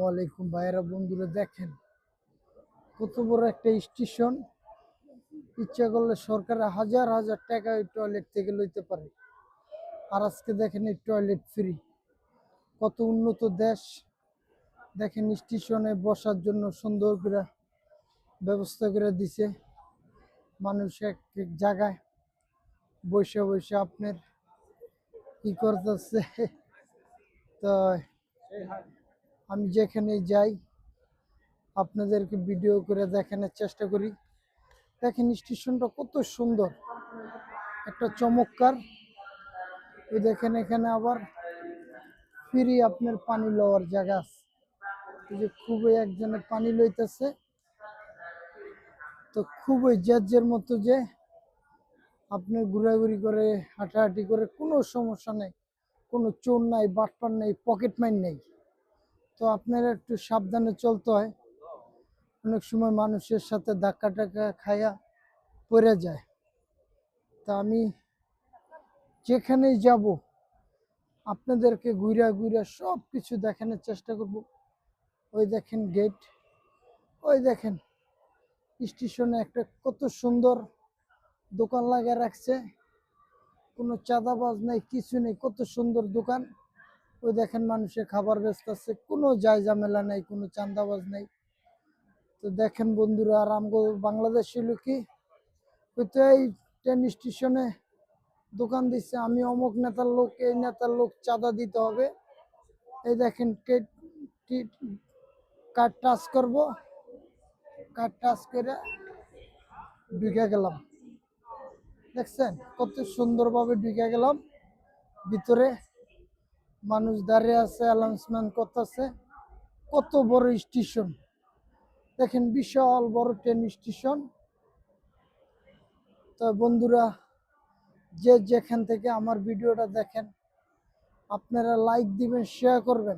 ওয়ালাইকুম ভাইয়েরা বন্ধুরা, দেখেন কত বড় একটা স্টেশন। ইচ্ছা করলে সরকার হাজার হাজার টাকা ওই টয়লেট থেকে লইতে পারে। আর আজকে দেখেন এই টয়লেট ফ্রি। কত উন্নত দেশ। দেখেন স্টেশনে বসার জন্য সুন্দর করে ব্যবস্থা করে দিছে। মানুষ এক এক জায়গায় বসে বসে আপনার কি করতেছে। তো আমি যেখানে যাই আপনাদেরকে ভিডিও করে দেখানোর চেষ্টা করি। দেখেন স্টেশনটা কত সুন্দর, একটা চমৎকার। ওই দেখেন এখানে আবার ফ্রি আপনার পানি লওয়ার জায়গা আছে। এই যে খুবই একজনে পানি লইতেছে, তো খুবই জ্যায্যের মতো যে আপনার ঘোরাঘুরি করে হাঁটাহাঁটি করে কোনো সমস্যা নেই, কোনো চোর নাই, বাটপার নেই, পকেট মাইর নেই। তো আপনারা একটু সাবধানে চলতে হয়। অনেক সময় মানুষের সাথে ধাক্কা টাক্কা খাইয়া পড়ে যায়। তা আমি যেখানেই যাব আপনাদেরকে ঘুরা ঘুরা সব কিছু দেখানোর চেষ্টা করব। ওই দেখেন গেট, ওই দেখেন স্টেশনে একটা কত সুন্দর দোকান লাগিয়ে রাখছে। কোনো চাঁদাবাজ নেই, কিছু নেই, কত সুন্দর দোকান। ওই দেখেন মানুষের খাবার ব্যস্ত আছে, কোনো যায় ঝামেলা নেই, কোনো চাঁদাবাজ নেই। তো দেখেন বন্ধুরা, আর আমগো বাংলাদেশি লোকই হয়তো এই ট্রেন স্টেশনে দোকান দিচ্ছে, আমি অমুক নেতার লোক, এই নেতার লোক, চাঁদা দিতে হবে। এই দেখেন কার্ড টাচ করবো, কার্ড টাচ করে ঢুকে গেলাম। দেখছেন কত সুন্দরভাবে ঢুকে গেলাম ভিতরে। মানুষ দাঁড়িয়ে আছে, অ্যানাউন্সমেন্ট করতেছে। কত বড় স্টেশন দেখেন, বিশাল বড় ট্রেন স্টেশন। তো বন্ধুরা, যে যেখান থেকে আমার ভিডিওটা দেখেন আপনারা লাইক দিবেন, শেয়ার করবেন।